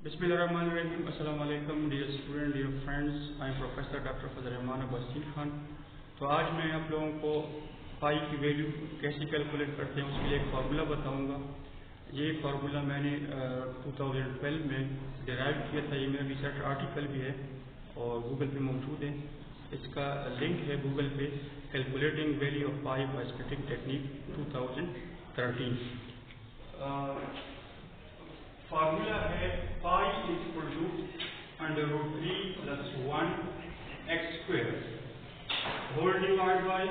Bismillahirrahmanirrahim. Assalamu alaikum dear student, dear friends. I am Professor Dr. Prof.Abasyeen. तो आज मैं आप लोगों को पाई की वैल्यू कैसे कैलकुलेट करते हैं उसके लिए एक फार्मूला बताऊंगा। ये फार्मूला मैंने 2012 में डिराइव किया था। ये मेरा रिसर्च आर्टिकल भी है और गूगल पे मौजूद है। इसका लिंक है गूगल पे, calculating value of pi by splitting technique 2013। Formula है pi is equal to √3 + 1 x² whole divide by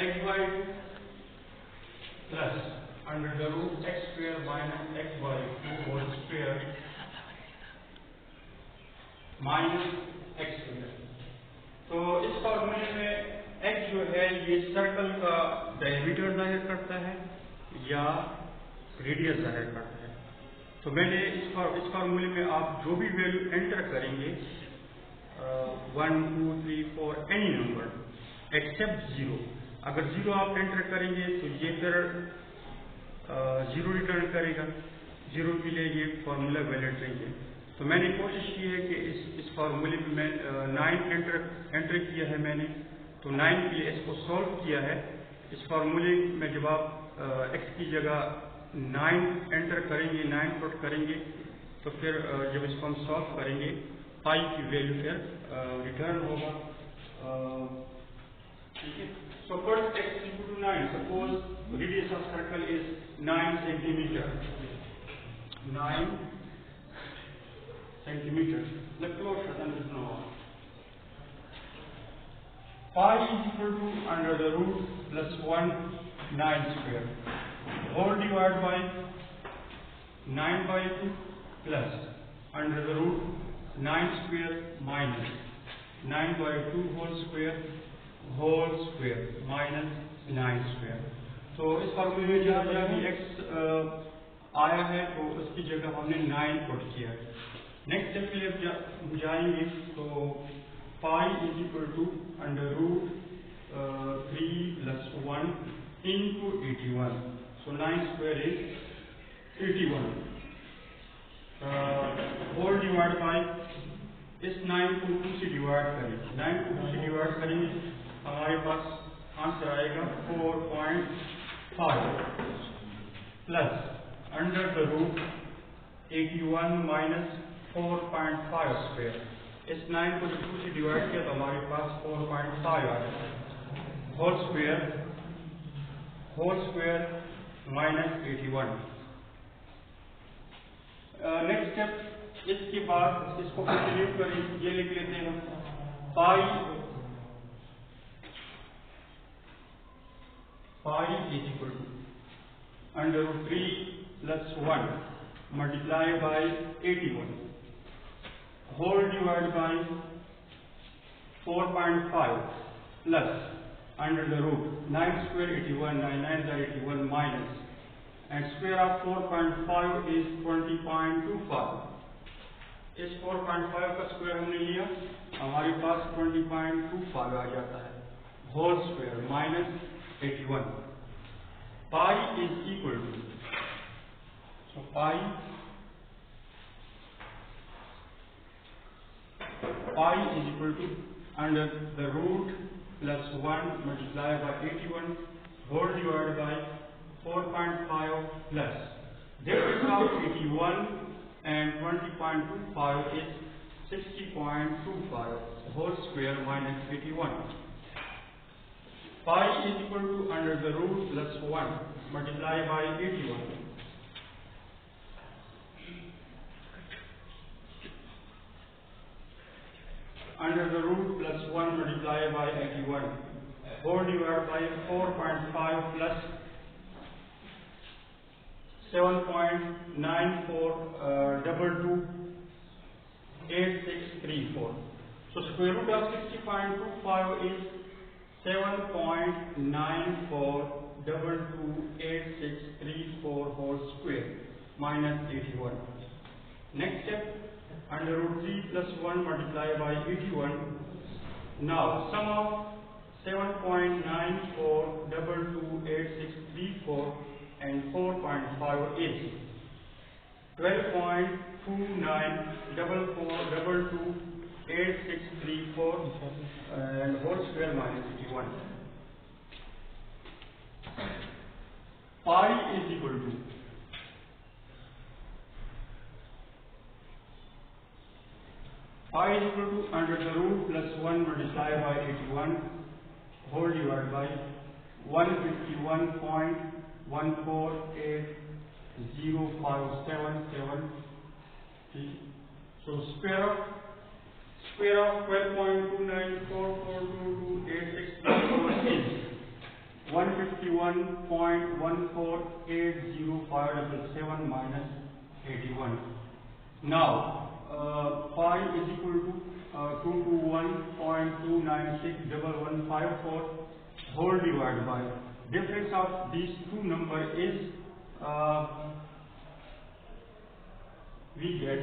x/2 plus √x² - x/2 whole square minus x²। तो इस फार्मूले में x जो है ये सर्कल का डायमीटर जाहिर करता है या रेडियस जाहिर करता है। तो मैंने इस फार्मूले में आप जो भी वैल्यू एंटर करेंगे 1 2 3 4 एनी नंबर एक्सेप्ट 0, अगर 0 आप एंटर करेंगे तो ये फिर 0 रिटर्न करेगा, 0 के लिए ये फार्मूला वैलिड नहीं है। तो मैंने कोशिश की है कि इस फार्मूले में मैं 9 एंटर किया है मैंने, तो 9 के लिए इसको सॉल्व किया है। इस फार्मूले में जब आप x की जगह 9 एंटर करेंगे, 9 पुट करेंगे, तो फिर जब इसको हम सॉल्व करेंगे पाई की वैल्यू फिर रिटर्न होगा। ठीक है। So first x equal to 9, suppose radius of circle is 9 centimetre, 9 centimeters. The closer than this now. Pi is equal to √+1 9² whole divided by 9/2 plus √9² minus 9/2 whole square minus 9²। तो इस फार्मूले में जहाँ भी x आया है तो उसकी जगह हमने 9 पुट किया है। नेक्स्ट स्टेप के लिए जाएंगे तो pi is equal to √3 + 1 into 81, so 9² is 81 whole divide by इस 9 को 2 से डिवाइड करेंगे, 9 को 2 से डिवाइड करेंगे हमारे पास आंसर आएगा 4.5 प्लस √81 माइनस 4.5²। इस 9 को 2 से डिवाइड किया तो हमारे पास 4.5 आ जाएगा whole square minus 81। Next step, इसके बाद इसको कंटिन्यू करें, ये लिख लेते हैं pi is equal to √3 + 1 multiply by 81 whole divide by 4.5 plus √9² 81, 9 9 are 81 minus and square of 4.5 is 20.25। इस 4.5 का स्क्वायर हमने लिया, हमारे पास 20.25 आ जाता है whole square minus 81। Pi is equal to, so pi is equal to √+1 multiplied by 81 whole divided by 4.5 plus difference of 81 and 20.25 is 60.25 whole square minus 81। Pi is equal to √+1 multiplied by 81 √+1 multiplied by 81 whole divided by 4.5 plus 7.94228634। So square root of 60.25 is 7.94228634 whole square minus 81। Next step, √3 + 1 multiplied by 81. Now sum of 7.94228634 and 4.5 is 12.2944228634 and whole square minus 81. Pi is equal to under the root plus 1 multiplied by 81 whole divided by 151.148057. So square of 12.2944228634 is 151.148057 minus 81. Now pi is equal to 221.2961154 whole divided by difference of these two numbers is we get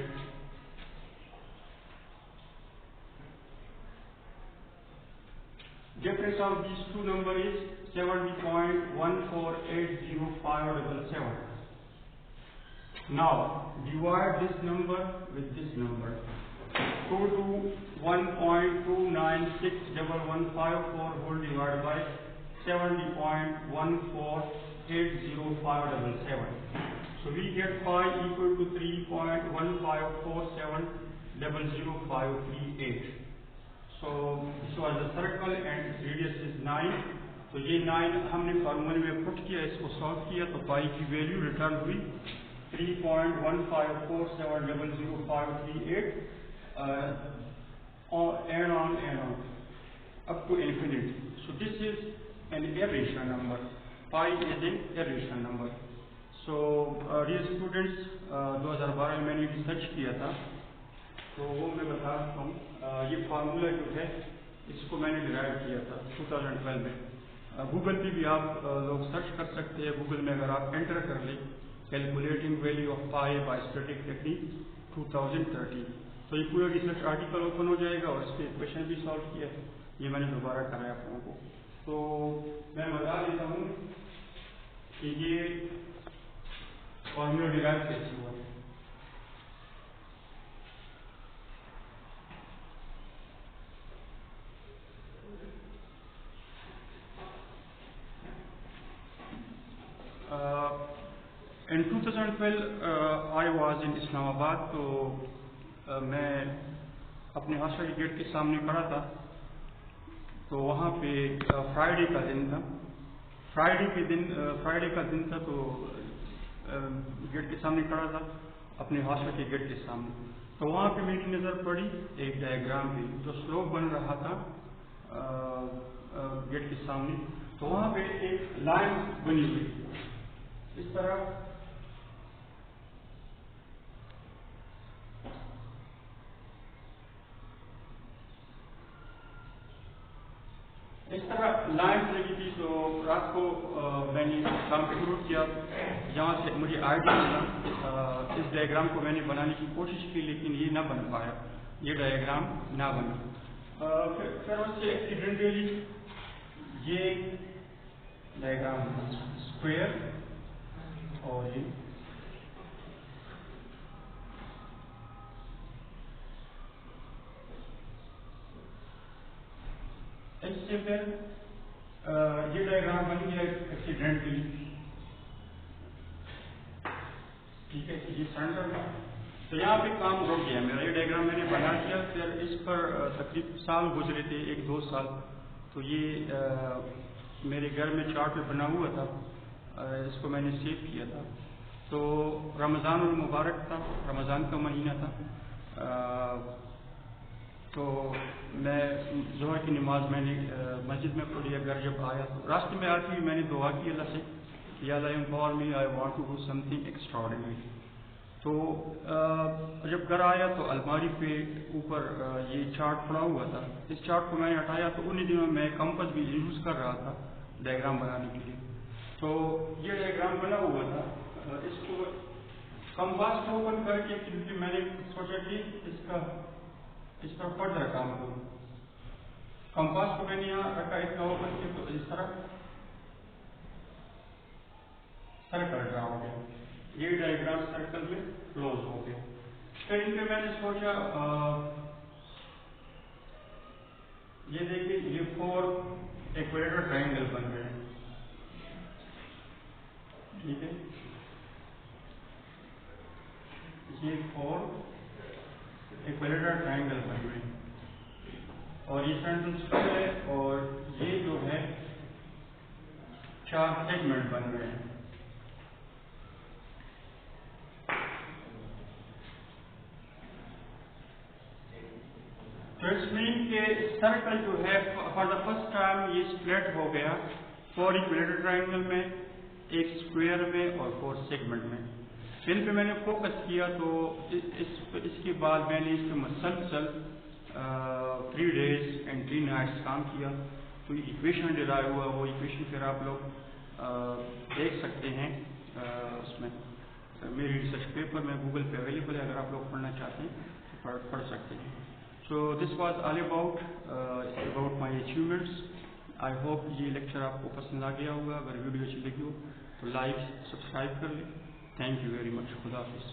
difference of these two numbers is 70.148057. Now divide this number with this number. 221.2961154 whole divided by 70.148057. So we get pi equal to 3.154700538. So this was the circle and its radius is 9. तो ये 9 हमने फॉर्मूले में put किया, इसको solve किया तो पाई की वैल्यू रिटर्न हुई 3.154700538 and on up to infinity. So this is an irrational number. Pi is an irrational number. So dear students, 2012 में मैंने रिसर्च किया था, तो वो मैं बताता हूँ. ये फार्मूला जो है इसको मैंने डिराइव किया था 2012 में. गूगल पे भी आप लोग सर्च कर सकते हैं. गूगल में अगर आप एंटर कर लें calculating value of pi bye static technique 2013, तो ये पूरा रिसर्च आर्टिकल ओपन हो जाएगा और इस पर क्वेश्चन भी सॉल्व किया है. ये मैंने दोबारा कराया आप लोगों को. तो मैं बता देता हूँ कि ये फॉर्मूला डिराइव कैसे हुआ. In 2012 I was in Islamabad. तो मैं अपने हॉस्टल गेट के सामने खड़ा था. तो वहाँ पे फ्राइडे का दिन था. फ्राइडे का दिन था. तो गेट के सामने खड़ा था अपने हॉस्टल के गेट के सामने. तो वहाँ पे मेरी नज़र पड़ी एक डायग्राम पे जो स्लोप बन रहा था गेट के सामने. तो वहाँ पे एक लाइन बनी हुई इस तरह. इस तरह लाइन लगी थी. तो रात को मैंने काम शुरू किया. जहाँ से मुझे आइडिया मिला इस डायग्राम को मैंने बनाने की कोशिश की, लेकिन ये ना बन पाया. ये डायग्राम ना बना. फिर उससे एक्सीडेंटली ये डायग्राम स्क्वायर और ये इससे फिर ये डायग्राम बन गया एक्सीडेंटली. ठीक है, ये सेंटर में. तो यहाँ पे काम रुक गया मेरा. ये डायग्राम मैंने बना दिया. फिर इस पर तकरीबन साल गुजरे थे, 1-2 साल. तो ये मेरे घर में चार्ट पे बना हुआ था. इसको मैंने सेव किया था. तो रमज़ान मुबारक था, रमज़ान का महीना था. तो मैं ज़ोहर की नमाज मैंने मस्जिद में पढ़ी. घर जब आया तो रास्ते में आती हुई मैंने दुआ की अल्लाह से, या अल्लाह empower me, I want to do something extraordinary. तो जब घर आया तो अलमारी पे ऊपर ये चार्ट पड़ा हुआ था. इस चार्ट को मैंने हटाया. तो उन्हीं दिनों में कंपास भी यूज़ कर रहा था डायग्राम बनाने के लिए. तो ये डायग्राम बना हुआ था. इसको कंपास को ओपन करके क्योंकि मैंने सोचा कि इस पर फर्दर काम करूँ. कंपास को मैंने यहाँ रखा, इसका ओपन किया तो इस तरह सर्कल ड्रा हो गया. ये डायग्राम सर्कल में क्लोज हो गए। फिर इन पे मैंने सोचा ये देखिए ये 4 इक्वेटर ट्रायंगल बन रहे हैं, ठीक है, ये 4 इक्वेटर ट्रायंगल बन रहे हैं और ये सेंट्रल स्क्वायर है और ये जो है 4 सेगमेंट बन रहे हैं। तो इट्स मीन के सर्कल जो है फॉर द फर्स्ट टाइम ये स्प्लिट हो गया 4 इक्विलेटरल ट्रायंगल में, एक स्क्वायर में और 4 सेगमेंट में। इन पे मैंने फोकस किया तो इसके बाद मैंने इस पे मसलसल 3 डेज एंड 3 नाइट्स काम किया। तो इक्वेशन डिराइव हुआ, वो इक्वेशन फिर आप लोग देख सकते हैं उसमें मेरी रिसर्च पेपर में गूगल पे अवेलेबल है, अगर आप लोग पढ़ना चाहते हैं तो पढ़ सकते हैं। So this was all about my achievements. I hope ये लेक्चर आपको पसंद आ गया होगा। अगर वीडियो अच्छी लगी हो तो लाइक सब्सक्राइब कर लें। Thank you very much. खुदा हाफिज़।